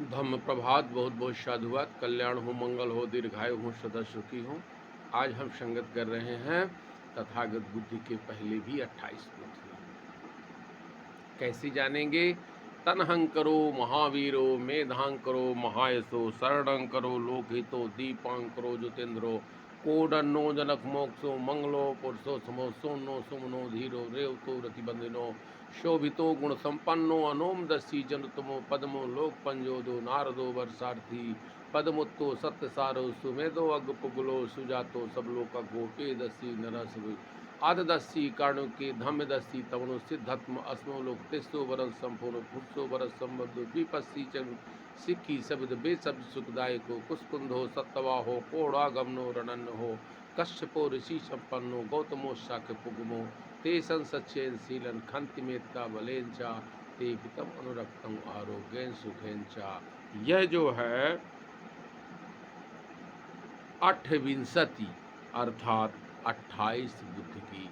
धम्म प्रभात। बहुत बहुत साधुवाद। कल्याण हो, मंगल हो, दीर्घायु हो, सदा सुखी हो। आज हम संगत कर रहे हैं तथागत बुद्धि के पहले भी 28 बुद्धि। कैसे जानेंगे? तनहं करो महावीरो, मेधां करो महायशो, शरणं करो लोकहितो, दीपां करो ज्योतिन्द्रो, कोडन्नो जनक मोक्षो, मंगलो पुरुषो समो, सोनो सुमनो धीरो, रेवतो रतिबंधिनो, शोभितो गुण संपन्नो, अनोम दस्सी जनतमो, पद्मो लोक पंजोदो, नारदो वर्षार्थी, पद्मुत्तो सत्यसारो, सुमेधो अग्पुगुलो, सुजातो सबलोक गोपे दस्सी नरस आददस्सी कारणु के धम्म दस्सी तवनो सिद्धत्म अस्मो लोक तिस्सो वरस संपूर्ण पुरुषो वरस संबद्ध विपस्सी चन सिक्खी शब्द बेशब्द सुखदायक हो, कुस्कुंद हो, सत्तवा हो, कोड़ा गमनो रणन हो, कश्यपो ऋषि संपन्नो, गौतमो शाक्य पुगमो, ते संसच्चेन शीलन खंति मेत्ता बलेन चा, ते पितम अनुरक्तम आरोग्यन सुखेन चा। यह जो है 28 अर्थात 28 बुद्ध की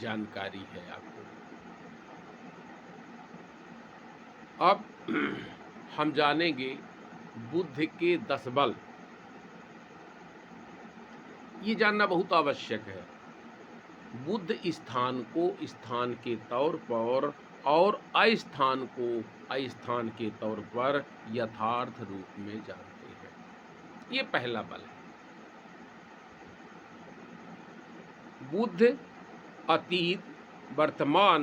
जानकारी है आपको। अब हम जानेंगे बुद्ध के 10 बल। ये जानना बहुत आवश्यक है। बुद्ध स्थान को स्थान के तौर पर और अस्थान को अस्थान के तौर पर यथार्थ रूप में जानते हैं। ये पहला बल है। बुद्ध अतीत, वर्तमान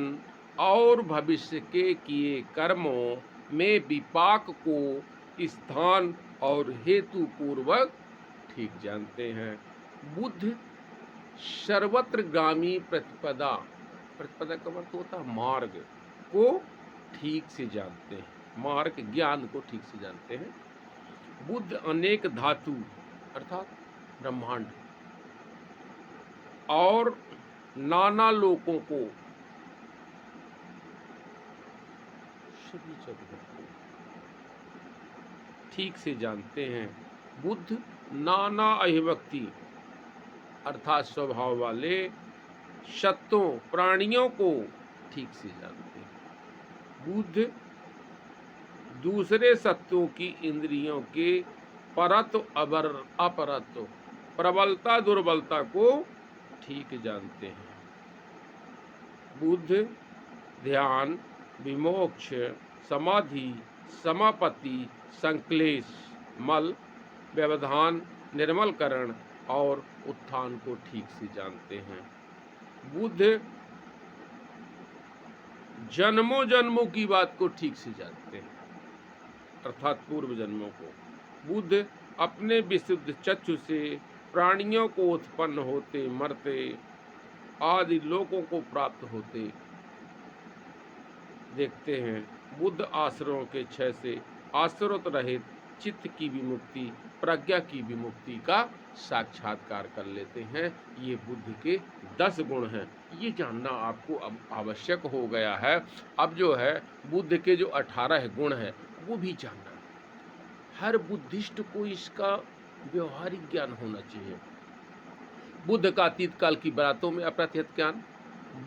और भविष्य के किए कर्मों में विपाक को स्थान और हेतु पूर्वक ठीक जानते हैं। बुद्ध सर्वत्रगामी प्रतिपदा, प्रतिपदा का अर्थ होता है मार्ग, को ठीक से जानते हैं। मार्ग ज्ञान को ठीक से जानते हैं। बुद्ध अनेक धातु अर्थात ब्रह्मांड और नाना लोकों को, सभी जगहों को ठीक से जानते हैं। बुद्ध नाना अभिव्यक्ति अर्थात स्वभाव वाले सत्यों प्राणियों को ठीक से जानते हैं। बुद्ध दूसरे सत्यों की इंद्रियों के परत अपरत, प्रबलता दुर्बलता को ठीक जानते हैं। बुद्ध ध्यान, विमोक्ष, समाधि, समापत्ति, संक्लेश, मल, व्यवधान, निर्मलकरण और उत्थान को ठीक से जानते हैं। बुद्ध जन्मों जन्मों की बात को ठीक से जानते हैं अर्थात पूर्व जन्मों को। बुद्ध अपने विशुद्ध चक्षु से प्राणियों को उत्पन्न होते मरते आदि लोकों को प्राप्त होते देखते हैं। बुद्ध आश्रमों के क्षय से आश्रित रहित चित्त की विमुक्ति, प्रज्ञा की विमुक्ति का साक्षात्कार कर लेते हैं। ये बुद्ध के 10 गुण हैं। ये जानना आपको अब आवश्यक हो गया है। अब जो है बुद्ध के जो 18 गुण हैं वो भी जानना। हर बुद्धिस्ट को इसका व्यवहारिक ज्ञान होना चाहिए। बुद्ध का अतीत काल की बातों में अप्रतिहत ज्ञान,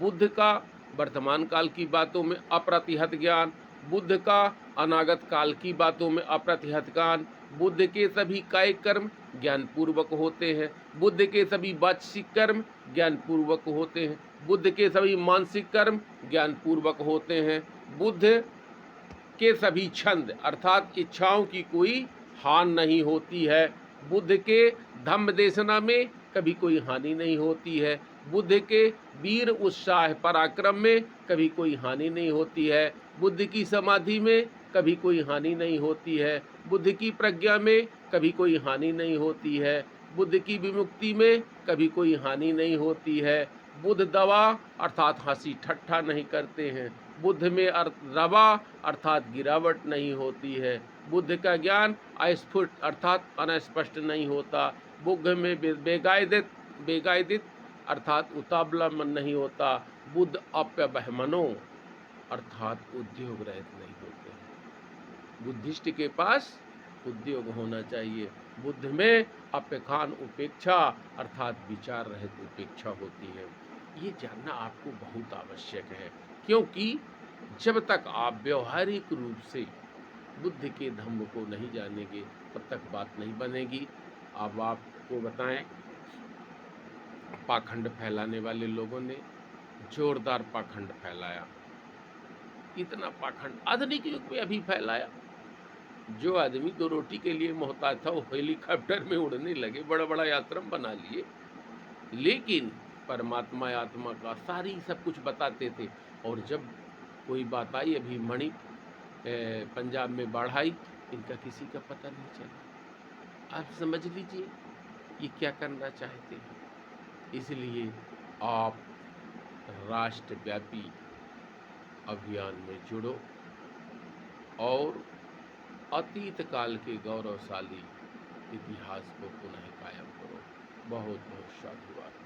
बुद्ध का वर्तमान काल की बातों में अप्रतिहत ज्ञान, बुद्ध का अनागत काल की बातों में अप्रतिहत ज्ञान। बुद्ध के सभी कायिक कर्म ज्ञान पूर्वक होते हैं। बुद्ध के सभी वाचिक कर्म ज्ञान पूर्वक होते हैं। बुद्ध के सभी मानसिक कर्म ज्ञान पूर्वक होते हैं। बुद्ध के सभी छंद अर्थात इच्छाओं की कोई हानि नहीं होती है। बुद्ध के धम्म देशना में कभी कोई हानि नहीं होती है। बुद्ध के वीर उत्साह पराक्रम में कभी कोई हानि नहीं होती है। बुद्ध की समाधि में कभी कोई हानि नहीं होती है। बुद्ध की प्रज्ञा में कभी कोई हानि नहीं होती है। बुद्ध की विमुक्ति में कभी कोई हानि नहीं होती है। बुद्ध दवा अर्थात हंसी ठट्ठा नहीं करते हैं। बुद्ध में रवा अर्थात गिरावट नहीं होती है। बुद्ध का ज्ञान अस्फुट अर्थात अनस्पष्ट नहीं होता। बुद्ध में बेगायदित अर्थात उतावला मन नहीं होता। बुद्ध अप्यबहमनो अर्थात उद्योग रहित नहीं होते हैं। बुद्धिस्ट के पास उद्योग होना चाहिए। बुद्ध में अपेखान उपेक्षा अर्थात विचार रहित उपेक्षा होती है। ये जानना आपको बहुत आवश्यक है, क्योंकि जब तक आप व्यवहारिक रूप से बुद्ध के धम्म को नहीं जानेंगे तब तक बात नहीं बनेगी। अब आपको बताएं, पाखंड फैलाने वाले लोगों ने जोरदार पाखंड फैलाया। इतना पाखंड आधुनिक युग में अभी फैलाया। जो आदमी दो रोटी के लिए मोहताज था वो हेलीकॉप्टर में उड़ने लगे, बड़ा बड़ा आश्रम बना लिए। लेकिन परमात्मा आत्मा का सारी सब कुछ बताते थे। और जब कोई बात आई, अभी पंजाब में बाढ़ आई, इनका किसी का पता नहीं चला। आप समझ लीजिए ये क्या करना चाहते हैं। इसलिए आप राष्ट्रव्यापी अभियान में जुड़ो और अतीत काल के गौरवशाली इतिहास को पुनः कायम करो। बहुत बहुत साधुवाद।